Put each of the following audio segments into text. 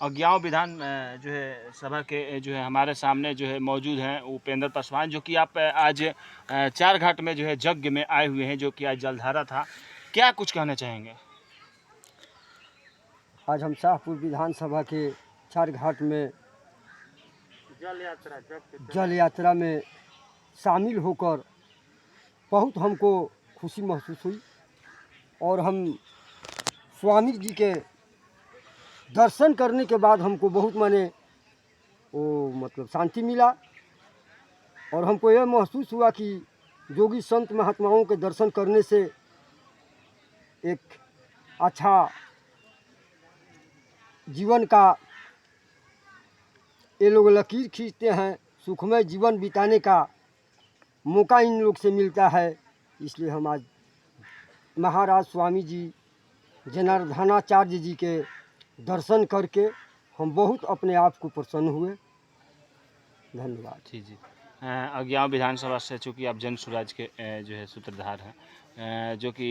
अज्ञाव विधान जो है सभा के जो है हमारे सामने जो है मौजूद हैं उपेंद्र पासवान, जो कि आप आज चार घाट में जो है यज्ञ में आए हुए हैं, जो कि आज जलधारा था। क्या कुछ कहना चाहेंगे? आज हम शाहपुर विधानसभा के चार घाट में जल यात्रा में शामिल होकर बहुत हमको खुशी महसूस हुई और हम स्वामी जी के दर्शन करने के बाद हमको बहुत माने वो मतलब शांति मिला और हमको यह महसूस हुआ कि योगी संत महात्माओं के दर्शन करने से एक अच्छा जीवन का ये लोग लकीर खींचते हैं, सुखमय जीवन बिताने का मौका इन लोग से मिलता है। इसलिए हम आज महाराज स्वामी जी जनार्दनाचार्य जी के दर्शन करके हम बहुत अपने आप को प्रसन्न हुए। धन्यवाद। जी जी। अज्ञाव विधानसभा से चूँकि आप जन स्वराज के जो है सूत्रधार हैं, जो कि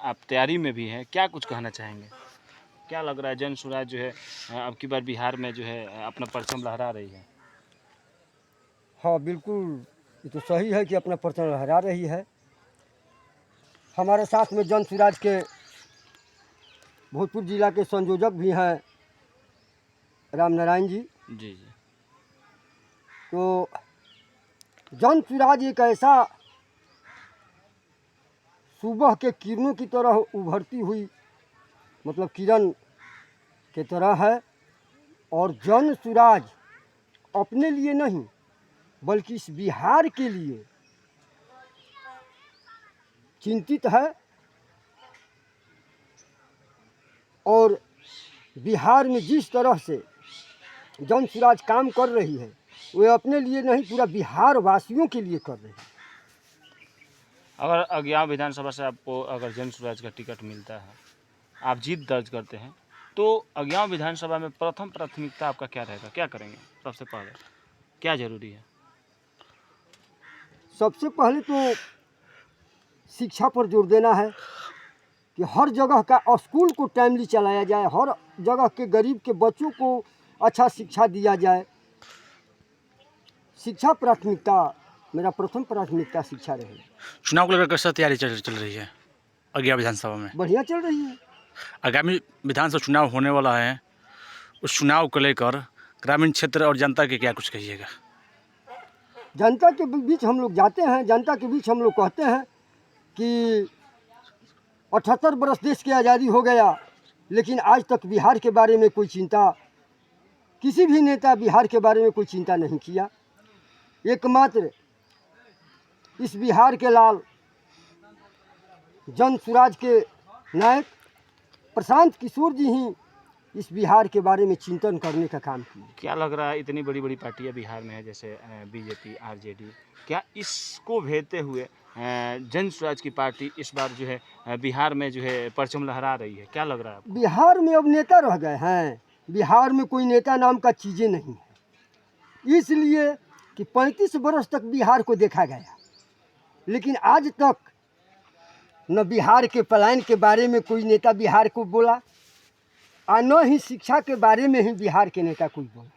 आप तैयारी में भी हैं, क्या कुछ कहना चाहेंगे? क्या लग रहा है जन स्वराज जो है अब की बार बिहार में जो है अपना परचम लहरा रही है? हाँ बिल्कुल, ये तो सही है कि अपना परचम लहरा रही है। हमारे साथ में जन स्वराज के भोजपुर जिला के संयोजक भी हैं राम नारायण जी। जी जी। तो जन स्वराज एक ऐसा सुबह के किरणों की तरह उभरती हुई मतलब किरण के तरह है और जन स्वराज अपने लिए नहीं बल्कि इस बिहार के लिए चिंतित है और बिहार में जिस तरह से जन स्वराज काम कर रही है वे अपने लिए नहीं पूरा बिहार वासियों के लिए कर रही है। अगर अज्ञाव विधानसभा से आपको अगर जन स्वराज का टिकट मिलता है, आप जीत दर्ज करते हैं, तो अज्ञाव विधानसभा में प्रथम प्राथमिकता आपका क्या रहेगा? क्या करेंगे सबसे पहले? क्या जरूरी है? सबसे पहले तो शिक्षा पर जोर देना है कि हर जगह का स्कूल को टाइमली चलाया जाए, हर जगह के गरीब के बच्चों को अच्छा शिक्षा दिया जाए। शिक्षा प्राथमिकता, मेरा प्रथम प्राथमिकता शिक्षा रहेगी। चुनाव को लेकर कैसा तैयारी चल रही है अज्ञाव विधानसभा में? बढ़िया चल रही है। आगामी विधानसभा चुनाव होने वाला है, उस चुनाव को लेकर ग्रामीण क्षेत्र और जनता के क्या कुछ कहिएगा? जनता के बीच हम लोग जाते हैं, जनता के बीच हम लोग कहते हैं कि 78 बरस देश की आज़ादी हो गया लेकिन आज तक बिहार के बारे में कोई चिंता, किसी भी नेता बिहार के बारे में कोई चिंता नहीं किया। एकमात्र इस बिहार के लाल जन स्वराज के नायक प्रशांत किशोर जी ही इस बिहार के बारे में चिंतन करने का काम किया। क्या लग रहा है इतनी बड़ी बड़ी पार्टियां बिहार में है जैसे बीजेपी, आरजेडी, क्या इसको भेदते हुए जन स्वराज की पार्टी इस बार जो है बिहार में जो है परचम लहरा रही है? क्या लग रहा है आपको? बिहार में अब नेता रह गए हैं, बिहार में कोई नेता नाम का चीज़ें नहीं है, इसलिए कि 35 बरस तक बिहार को देखा गया लेकिन आज तक न बिहार के पलायन के बारे में कोई नेता बिहार को बोला और न ही शिक्षा के बारे में ही बिहार के नेता कोई बोला।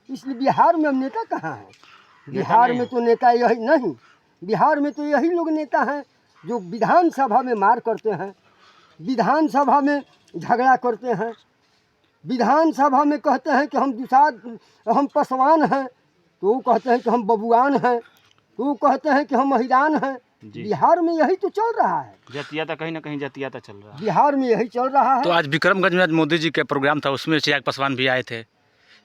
इसलिए बिहार में अब नेता कहाँ है? बिहार में तो नेता यही नहीं, बिहार में तो यही लोग नेता हैं जो विधानसभा में मार करते हैं, विधानसभा में झगड़ा करते हैं, विधानसभा में कहते हैं कि हम पासवान हैं, तो वो कहते हैं कि हम बबुआन हैं, तो वो कहते हैं कि हम महिलान हैं। बिहार में यही तो चल रहा है, जातीयता कहीं ना कहीं जातीयता चल रहा है, बिहार में यही चल रहा है। तो आज विक्रमगंज में मोदी जी का प्रोग्राम था, उसमें चिराग पासवान भी आए थे,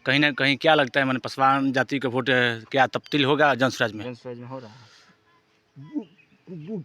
कहीं ना कहीं क्या लगता है मैंने पासवान जाति का वोट क्या तब्दील होगा जन स्वराज में? जन स्वराज में हो रहा है।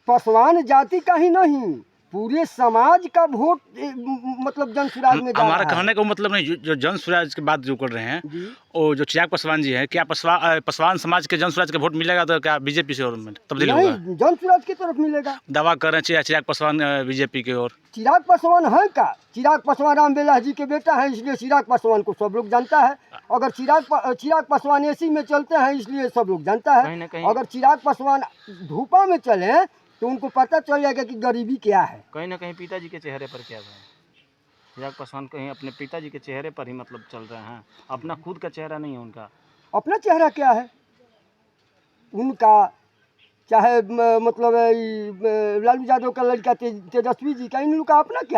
पासवान जाति का ही नहीं पूरे समाज का वोट मतलब जन स्वराज में जा हमारा रहा है। कहने का मतलब नहीं, जो जन स्वराज की बात जो कर रहे हैं जी। वो जो चिराग पासवान जी हैं, क्या पासवान समाज के जन स्वराज का वोट मिलेगा तो क्या बीजेपी से और तब्दील होगा? नहीं, जन स्वराज की तरफ मिलेगा। दावा कर रहे हैं चिराग पासवान बीजेपी की ओर। चिराग पासवान है का? चिराग पासवान राम विलास जी के बेटा है, इसलिए चिराग पासवान को सब लोग जानता है। अगर चिराग पासवान एसी में चलते हैं इसलिए सब लोग जानता कहीं ना है। कहीं अगर चिराग पासवान धूपा में चले तो उनको पता चल जाएगा कि गरीबी क्या है। कहीं ना कहीं पिताजी के चेहरे पर क्या है? चिराग पासवान कहीं अपने पिताजी के चेहरे पर ही मतलब चल रहे हैं, अपना खुद का चेहरा नहीं है उनका। अपना चेहरा क्या है उनका, चाहे मतलब लालू यादव का लड़का तेजस्वी जी का, इन लोग का अपना क्या